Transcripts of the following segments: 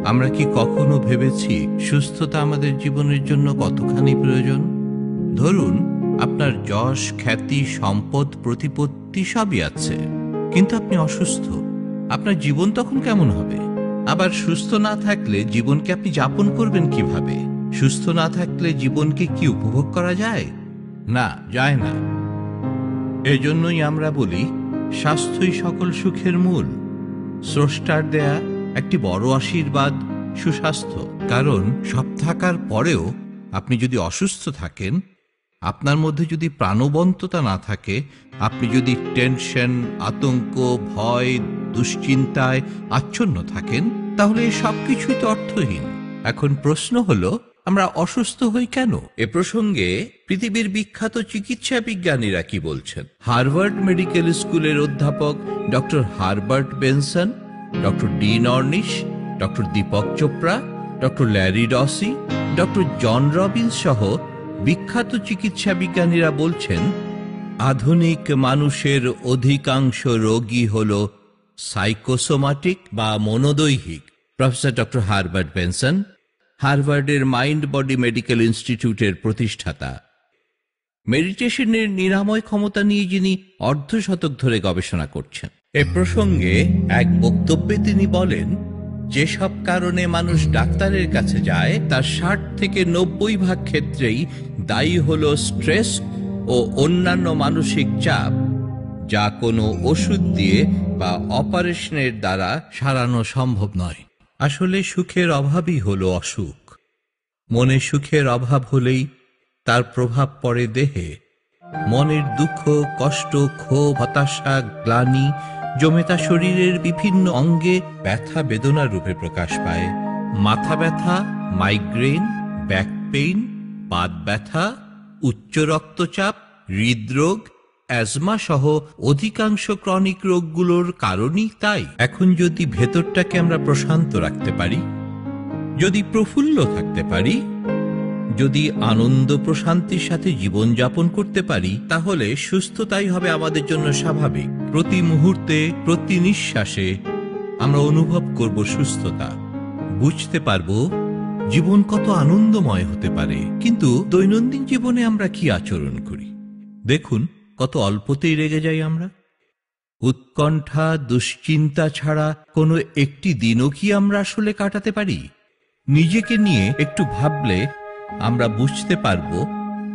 আমরা কি কখনো ভেবেছি সুস্থতা আমাদের জীবনের জন্য কতখানি প্রয়োজন? ধরুন, আপনার যশ, খ্যাতি, সম্পদ, প্রতিপত্তি সবই আছে, কিন্তু আপনি অসুস্থ। আপনার জীবন তখন কেমন হবে? আবার সুস্থ না থাকলে জীবনকে আপনি যাপন করবেন কিভাবে? সুস্থ না থাকলে জীবনকে কি উপভোগ করা যায়? না, যায় না। এজন্যই আমরা বলি, স্বাস্থ্যই সকল সুখের মূল। স্রষ্টার দেয়া একটি বড় আশীর্বাদ সুস্বাস্থ্য। কারণ সব থাকার পরেও আপনি যদি অসুস্থ থাকেন, আপনার মধ্যে যদি প্রাণবন্ততা না থাকে, আপনি যদি টেনশন, আতঙ্ক, ভয়, দুশ্চিন্তায় আচ্ছন্ন থাকেন, তাহলে সব কিছুই তো অর্থহীন। এখন প্রশ্ন হলো, আমরা অসুস্থ হই কেন? এ প্রসঙ্গে পৃথিবীর বিখ্যাত চিকিৎসা বিজ্ঞানীরা কি বলছেন? হার্ভার্ড মেডিকেল স্কুলের অধ্যাপক doctor Herbert Benson, doctor Dean Ornish, doctor Deepak Chopra, doctor Larry Dossey, doctor John Robbins সহ বিখ্যাত চিকিৎসা বিজ্ঞানীরা বলছেন, আধুনিক মানুষের অধিকাংশ রোগই হল সাইকোসোমাটিক বা মনোদৈহিক। প্রফেসর ডক্টর হার্বার্ট বেনসন, হার্ভার্ডের মাইন্ড বডি মেডিকেল ইনস্টিটিউটের প্রতিষ্ঠাতা। মেডিটেশনের নিরাময় ক্ষমতা নিয়ে যিনি অর্ধশতক ধরে গবেষণা করছেন। এ প্রসঙ্গে এক বক্তব্যে তিনি বলেন, যেসব কারণে মানুষ ডাক্তারের কাছে যায় তার 60 থেকে 90% ক্ষেত্রেই দায়ী হল স্ট্রেস ও অন্যান্য মানসিক চাপ, যা কোনো ওষুধ দিয়ে বা অপারেশনের দ্বারা সারানো সম্ভব নয়। আসলে সুখের অভাবই হলো অসুখ। মনে সুখের অভাব হলেই তার প্রভাব পড়ে দেহে। মনের দুঃখ, কষ্ট, ক্ষোভ, হতাশা, গ্লানি জমে তা শরীরের বিভিন্ন অঙ্গে ব্যথা বেদনা রূপে প্রকাশ পায়। মাথা ব্যথা, মাইগ্রেন, ব্যাক পেইন, বাত ব্যথা, উচ্চ রক্তচাপ, হৃদরোগ, অ্যাজমা সহ অধিকাংশ ক্রনিক রোগগুলোর কারণই তাই। এখন যদি ভেতরটাকে আমরা প্রশান্ত রাখতে পারি, যদি প্রফুল্ল থাকতে পারি, যদি আনন্দ প্রশান্তির সাথে জীবন যাপন করতে পারি, তাহলে সুস্থতাই হবে আমাদের জন্য স্বাভাবিক। প্রতি মুহূর্তে, প্রতি নিঃশ্বাসে আমরা অনুভব করব সুস্থতা, বুঝতে পারবো জীবন কত আনন্দময় হতে পারে। কিন্তু দৈনন্দিন জীবনে আমরা কি আচরণ করি দেখুন, কত অল্পতেই রেগে যাই আমরা। উৎকণ্ঠা, দুশ্চিন্তা ছাড়া কোনো একটি দিনও কি আমরা আসলে কাটাতে পারি? নিজেকে নিয়ে একটু ভাবলে আমরা বুঝতে পারব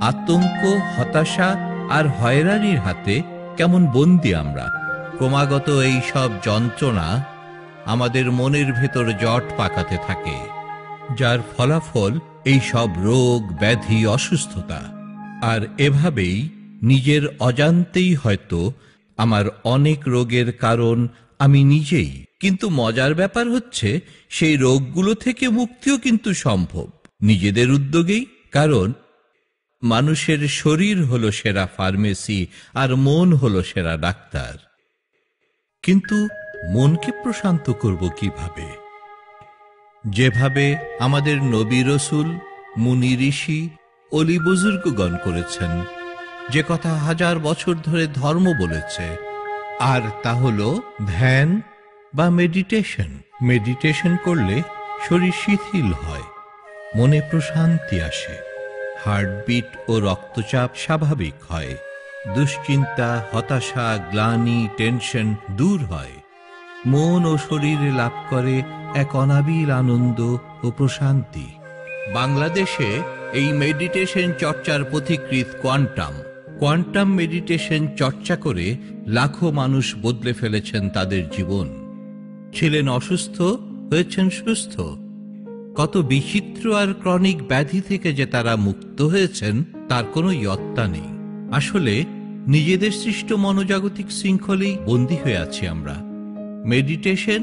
আতঙ্ক, হতাশা আর হয়রানির হাতে কেমন বন্দী আমরা। ক্রমাগত এই সব যন্ত্রণা আমাদের মনের ভেতর জট পাকাতে থাকে, যার ফলাফল এই সব রোগ, ব্যাধি, অসুস্থতা। আর এভাবেই নিজের অজান্তেই হয়তো আমার অনেক রোগের কারণ আমি নিজেই। কিন্তু মজার ব্যাপার হচ্ছে, সেই রোগগুলো থেকে মুক্তিও কিন্তু সম্ভব নিজেদের উদ্যোগেই। কারণ মানুষের শরীর হলো সেরা ফার্মেসি, আর মন হলো সেরা ডাক্তার। কিন্তু মনকে প্রশান্ত করব কিভাবে? যেভাবে আমাদের নবী রসুল, মুনি ঋষি, অলি বুজুর্গগণ করেছেন, যে কথা হাজার বছর ধরে ধর্ম বলেছে, আর তা হলো ধ্যান বা মেডিটেশন। মেডিটেশন করলে শরীর শিথিল হয়, মনে প্রশান্তি আসে, হার্টবিট ও রক্তচাপ স্বাভাবিক হয়, দুশ্চিন্তা, হতাশা, গ্লানি, টেনশন দূর হয়, মন ও শরীরে লাভ করে এক অনাবিল আনন্দ ও প্রশান্তি। বাংলাদেশে এই মেডিটেশন চর্চার পথিকৃৎ কোয়ান্টাম মেডিটেশন চর্চা করে লাখো মানুষ বদলে ফেলেছেন তাদের জীবন। ছিলেন অসুস্থ, হয়েছেন সুস্থ। কত বিচিত্র আর ক্রনিক ব্যাধি থেকে যে তারা মুক্ত হয়েছেন তার কোনো ইয়ত্তা নেই। আসলে নিজেদের সৃষ্ট মনোজাগতিক শৃঙ্খলেই বন্দী হয়ে আছি আমরা। মেডিটেশন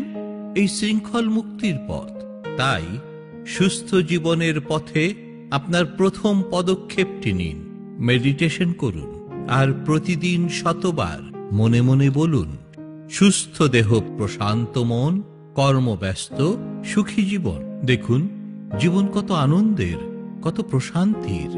এই শৃঙ্খল মুক্তির পথ। তাই সুস্থ জীবনের পথে আপনার প্রথম পদক্ষেপটি নিন, মেডিটেশন করুন, আর প্রতিদিন শতবার মনে মনে বলুন, সুস্থ দেহ, প্রশান্ত মন, কর্মব্যস্ত সুখী জীবন। দেখুন জীবন কত আনন্দের, কত প্রশান্তির।